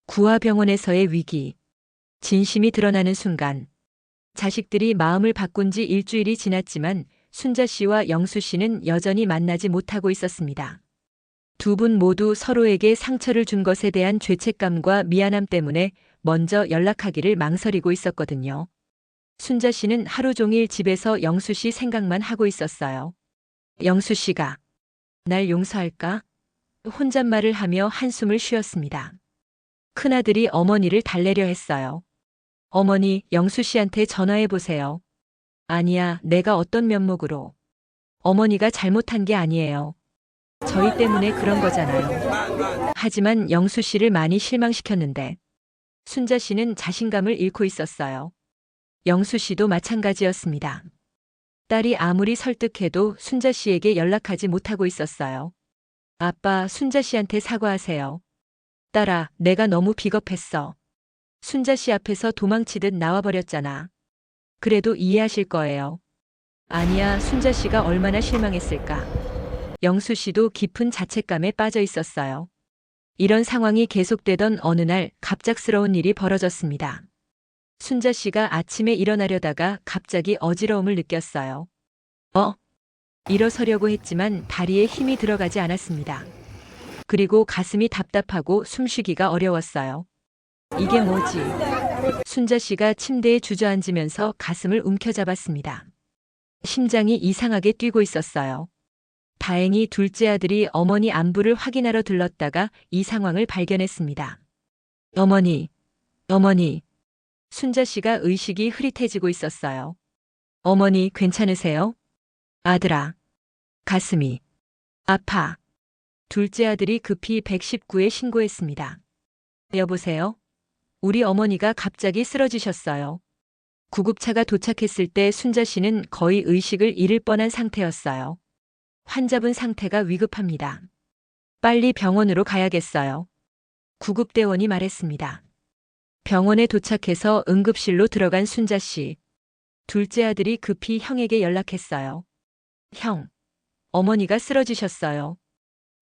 구화병원에서의 위기. 진심이 드러나는 순간. 자식들이 마음을 바꾼 지 일주일이 지났지만 순자 씨와 영수 씨는 여전히 만나지 못하고 있었습니다. 두 분 모두 서로에게 상처를 준 것에 대한 죄책감과 미안함 때문에 먼저 연락하기를 망설이고 있었거든요. 순자 씨는 하루 종일 집에서 영수 씨 생각만 하고 있었어요. 영수 씨가 날 용서할까? 혼잣말을 하며 한숨을 쉬었습니다. 큰아들이 어머니를 달래려 했어요. 어머니, 영수 씨한테 전화해 보세요. 아니야, 내가 어떤 면목으로. 어머니가 잘못한 게 아니에요. 저희 때문에 그런 거잖아요. 하지만 영수 씨를 많이 실망시켰는데 순자 씨는 자신감을 잃고 있었어요. 영수 씨도 마찬가지였습니다. 딸이 아무리 설득해도 순자 씨에게 연락하지 못하고 있었어요. 아빠, 순자 씨한테 사과하세요. 딸아, 내가 너무 비겁했어. 순자 씨 앞에서 도망치듯 나와버렸잖아. 그래도 이해하실 거예요. 아니야, 순자 씨가 얼마나 실망했을까. 영수 씨도 깊은 자책감에 빠져 있었어요. 이런 상황이 계속되던 어느 날 갑작스러운 일이 벌어졌습니다. 순자 씨가 아침에 일어나려다가 갑자기 어지러움을 느꼈어요. 일어서려고 했지만 다리에 힘이 들어가지 않았습니다. 그리고 가슴이 답답하고 숨쉬기가 어려웠어요. 이게 뭐지? 순자 씨가 침대에 주저앉으면서 가슴을 움켜잡았습니다. 심장이 이상하게 뛰고 있었어요. 다행히 둘째 아들이 어머니 안부를 확인하러 들렀다가 이 상황을 발견했습니다. 어머니, 어머니. 순자 씨가 의식이 흐릿해지고 있었어요. 어머니, 괜찮으세요? 아들아. 가슴이 아파. 둘째 아들이 급히 119에 신고했습니다. 여보세요? 우리 어머니가 갑자기 쓰러지셨어요. 구급차가 도착했을 때 순자 씨는 거의 의식을 잃을 뻔한 상태였어요. 환자분 상태가 위급합니다. 빨리 병원으로 가야겠어요. 구급대원이 말했습니다. 병원에 도착해서 응급실로 들어간 순자 씨. 둘째 아들이 급히 형에게 연락했어요. 형, 어머니가 쓰러지셨어요.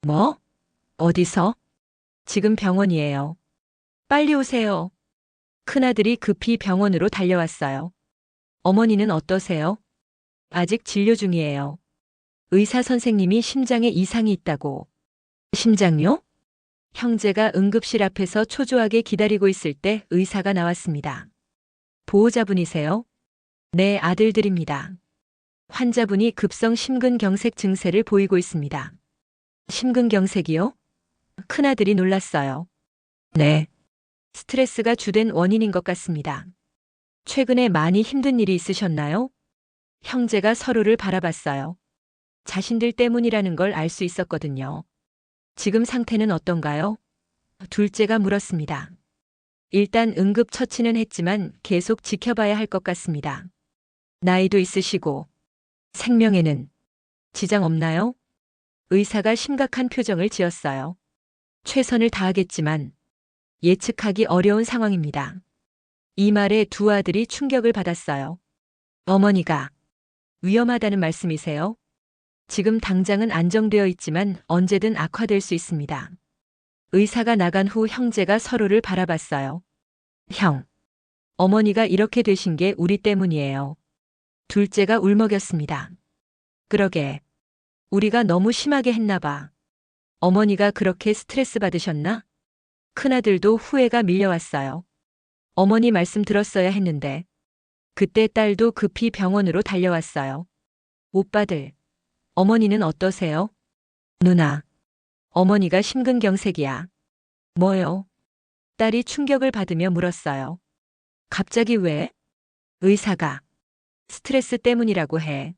뭐? 어디서? 지금 병원이에요. 빨리 오세요. 큰아들이 급히 병원으로 달려왔어요. 어머니는 어떠세요? 아직 진료 중이에요. 의사 선생님이 심장에 이상이 있다고. 심장요? 형제가 응급실 앞에서 초조하게 기다리고 있을 때 의사가 나왔습니다. 보호자분이세요? 네, 아들들입니다. 환자분이 급성 심근경색 증세를 보이고 있습니다. 심근경색이요? 큰아들이 놀랐어요. 네. 스트레스가 주된 원인인 것 같습니다. 최근에 많이 힘든 일이 있으셨나요? 형제가 서로를 바라봤어요. 자신들 때문이라는 걸 알 수 있었거든요. 지금 상태는 어떤가요? 둘째가 물었습니다. 일단 응급처치는 했지만 계속 지켜봐야 할 것 같습니다. 나이도 있으시고 생명에는 지장 없나요? 의사가 심각한 표정을 지었어요. 최선을 다하겠지만 예측하기 어려운 상황입니다. 이 말에 두 아들이 충격을 받았어요. 어머니가 위험하다는 말씀이세요? 지금 당장은 안정되어 있지만 언제든 악화될 수 있습니다. 의사가 나간 후 형제가 서로를 바라봤어요. 형, 어머니가 이렇게 되신 게 우리 때문이에요. 둘째가 울먹였습니다. 그러게, 우리가 너무 심하게 했나 봐. 어머니가 그렇게 스트레스 받으셨나? 큰아들도 후회가 밀려왔어요. 어머니 말씀 들었어야 했는데. 그때 딸도 급히 병원으로 달려왔어요. 오빠들, 어머니는 어떠세요? 누나, 어머니가 심근경색이야. 뭐요? 딸이 충격을 받으며 물었어요. 갑자기 왜? 의사가 스트레스 때문이라고 해.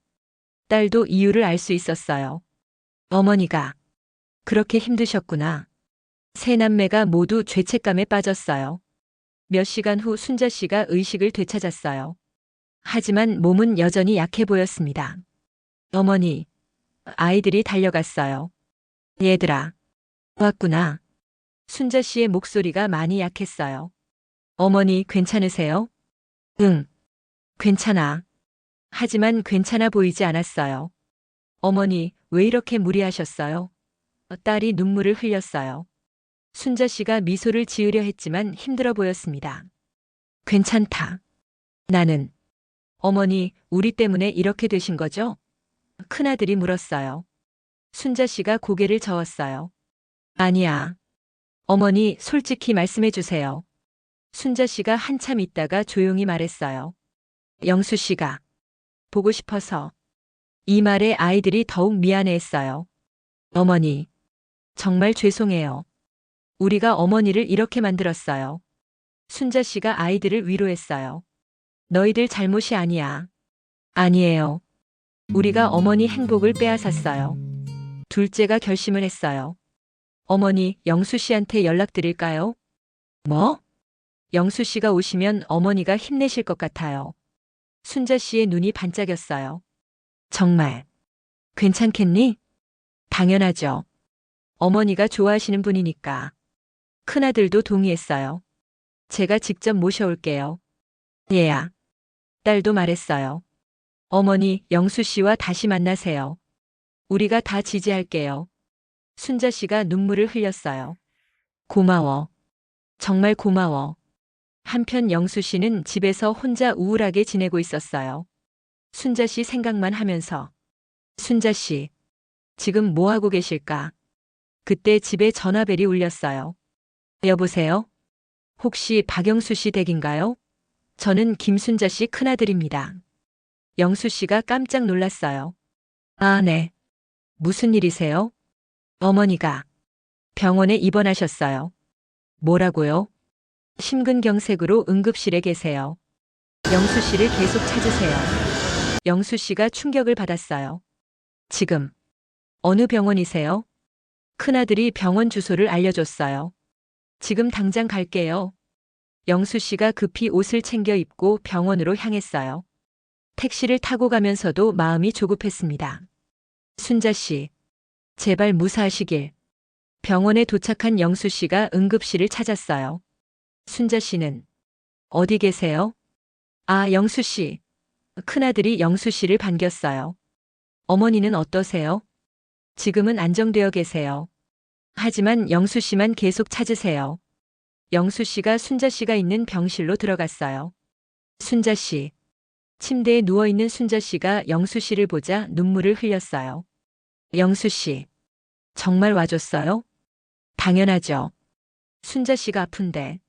딸도 이유를 알 수 있었어요. 어머니가 그렇게 힘드셨구나. 세 남매가 모두 죄책감에 빠졌어요. 몇 시간 후 순자 씨가 의식을 되찾았어요. 하지만 몸은 여전히 약해 보였습니다. 어머니, 아이들이 달려갔어요. 얘들아, 왔구나. 순자 씨의 목소리가 많이 약했어요. 어머니, 괜찮으세요? 응, 괜찮아. 하지만 괜찮아 보이지 않았어요. 어머니, 왜 이렇게 무리하셨어요? 딸이 눈물을 흘렸어요. 순자 씨가 미소를 지으려 했지만 힘들어 보였습니다. 괜찮다. 나는. 어머니, 우리 때문에 이렇게 되신 거죠? 큰아들이 물었어요. 순자 씨가 고개를 저었어요. 아니야. 어머니, 솔직히 말씀해 주세요. 순자 씨가 한참 있다가 조용히 말했어요. 영수 씨가 보고 싶어서. 이 말에 아이들이 더욱 미안해했어요. 어머니, 정말 죄송해요. 우리가 어머니를 이렇게 만들었어요. 순자 씨가 아이들을 위로했어요. 너희들 잘못이 아니야. 아니에요. 우리가 어머니 행복을 빼앗았어요. 둘째가 결심을 했어요. 어머니, 영수 씨한테 연락드릴까요? 뭐? 영수 씨가 오시면 어머니가 힘내실 것 같아요. 순자 씨의 눈이 반짝였어요. 정말. 괜찮겠니? 당연하죠. 어머니가 좋아하시는 분이니까. 큰아들도 동의했어요. 제가 직접 모셔올게요. 얘야. 딸도 말했어요. 어머니, 영수 씨와 다시 만나세요. 우리가 다 지지할게요. 순자 씨가 눈물을 흘렸어요. 고마워. 정말 고마워. 한편 영수 씨는 집에서 혼자 우울하게 지내고 있었어요. 순자 씨 생각만 하면서. 순자 씨, 지금 뭐 하고 계실까? 그때 집에 전화벨이 울렸어요. 여보세요? 혹시 박영수 씨 댁인가요? 저는 김순자 씨 큰아들입니다. 영수 씨가 깜짝 놀랐어요. 아, 네. 무슨 일이세요? 어머니가 병원에 입원하셨어요. 뭐라고요? 심근경색으로 응급실에 계세요. 영수 씨를 계속 찾으세요. 영수 씨가 충격을 받았어요. 지금 어느 병원이세요? 큰아들이 병원 주소를 알려줬어요. 지금 당장 갈게요. 영수 씨가 급히 옷을 챙겨 입고 병원으로 향했어요. 택시를 타고 가면서도 마음이 조급했습니다. 순자 씨, 제발 무사하시길. 병원에 도착한 영수 씨가 응급실을 찾았어요. 순자 씨는 어디 계세요? 아, 영수 씨. 큰아들이 영수 씨를 반겼어요. 어머니는 어떠세요? 지금은 안정되어 계세요. 하지만 영수 씨만 계속 찾으세요. 영수 씨가 순자 씨가 있는 병실로 들어갔어요. 순자 씨. 침대에 누워있는 순자 씨가 영수 씨를 보자 눈물을 흘렸어요. 영수 씨. 정말 와줬어요? 당연하죠. 순자 씨가 아픈데.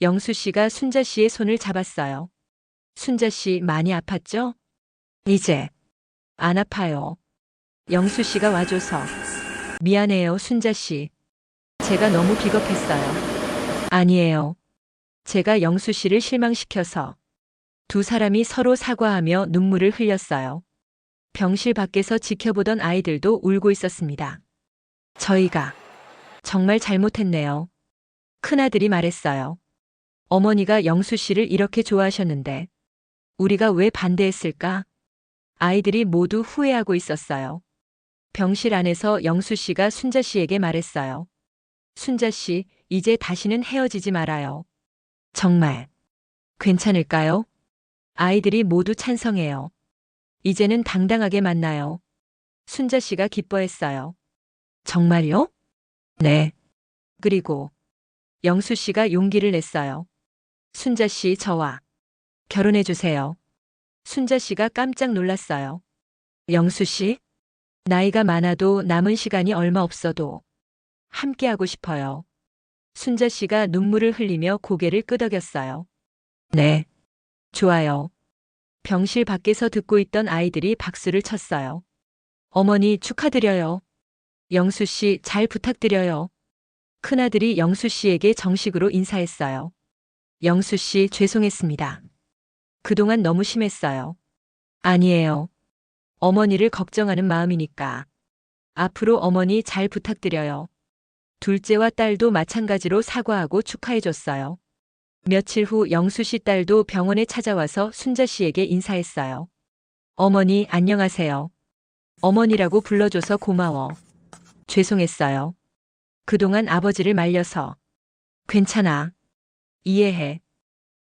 영수 씨가 순자 씨의 손을 잡았어요. 순자 씨 많이 아팠죠? 이제 안 아파요. 영수 씨가 와줘서. 미안해요, 순자 씨. 제가 너무 비겁했어요. 아니에요. 제가 영수 씨를 실망시켜서. 두 사람이 서로 사과하며 눈물을 흘렸어요. 병실 밖에서 지켜보던 아이들도 울고 있었습니다. 저희가 정말 잘못했네요. 큰아들이 말했어요. 어머니가 영수 씨를 이렇게 좋아하셨는데 우리가 왜 반대했을까? 아이들이 모두 후회하고 있었어요. 병실 안에서 영수 씨가 순자 씨에게 말했어요. 순자 씨, 이제 다시는 헤어지지 말아요. 정말 괜찮을까요? 아이들이 모두 찬성해요. 이제는 당당하게 만나요. 순자 씨가 기뻐했어요. 정말요? 네. 그리고 영수 씨가 용기를 냈어요. 순자 씨, 저와 결혼해 주세요. 순자 씨가 깜짝 놀랐어요. 영수 씨, 나이가 많아도 남은 시간이 얼마 없어도 함께하고 싶어요. 순자 씨가 눈물을 흘리며 고개를 끄덕였어요. 네. 좋아요. 병실 밖에서 듣고 있던 아이들이 박수를 쳤어요. 어머니 축하드려요. 영수 씨 잘 부탁드려요. 큰아들이 영수 씨에게 정식으로 인사했어요. 영수 씨 죄송했습니다. 그동안 너무 심했어요. 아니에요. 어머니를 걱정하는 마음이니까. 앞으로 어머니 잘 부탁드려요. 둘째와 딸도 마찬가지로 사과하고 축하해줬어요. 며칠 후 영수 씨 딸도 병원에 찾아와서 순자 씨에게 인사했어요. 어머니 안녕하세요. 어머니라고 불러줘서 고마워. 죄송했어요. 그동안 아버지를 말려서. 괜찮아. 이해해.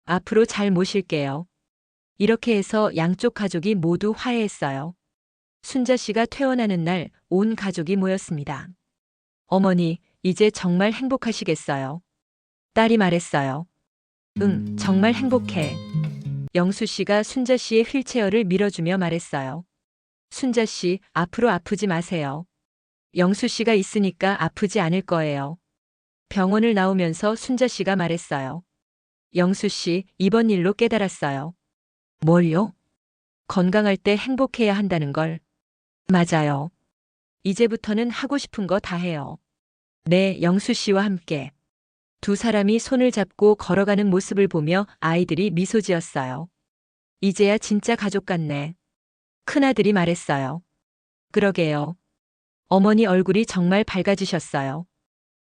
앞으로 잘 모실게요. 이렇게 해서 양쪽 가족이 모두 화해했어요. 순자 씨가 퇴원하는 날 온 가족이 모였습니다. 어머니, 이제 정말 행복하시겠어요? 딸이 말했어요. 응, 정말 행복해. 영수 씨가 순자 씨의 휠체어를 밀어주며 말했어요. 순자 씨, 앞으로 아프지 마세요. 영수 씨가 있으니까 아프지 않을 거예요. 병원을 나오면서 순자 씨가 말했어요. 영수 씨, 이번 일로 깨달았어요. 뭘요? 건강할 때 행복해야 한다는 걸. 맞아요. 이제부터는 하고 싶은 거 다 해요. 네, 영수 씨와 함께. 두 사람이 손을 잡고 걸어가는 모습을 보며 아이들이 미소 지었어요. 이제야 진짜 가족 같네. 큰아들이 말했어요. 그러게요. 어머니 얼굴이 정말 밝아지셨어요.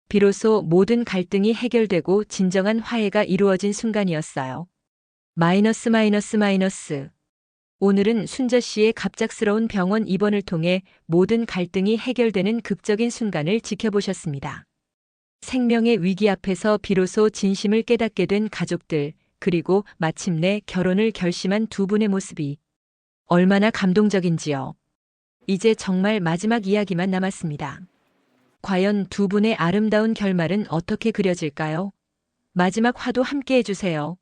비로소 모든 갈등이 해결되고 진정한 화해가 이루어진 순간이었어요. 마이너스 마이너스 마이너스. 오늘은 순자 씨의 갑작스러운 병원 입원을 통해 모든 갈등이 해결되는 극적인 순간을 지켜보셨습니다. 생명의 위기 앞에서 비로소 진심을 깨닫게 된 가족들, 그리고 마침내 결혼을 결심한 두 분의 모습이 얼마나 감동적인지요. 이제 정말 마지막 이야기만 남았습니다. 과연 두 분의 아름다운 결말은 어떻게 그려질까요? 마지막 화도 함께 해주세요.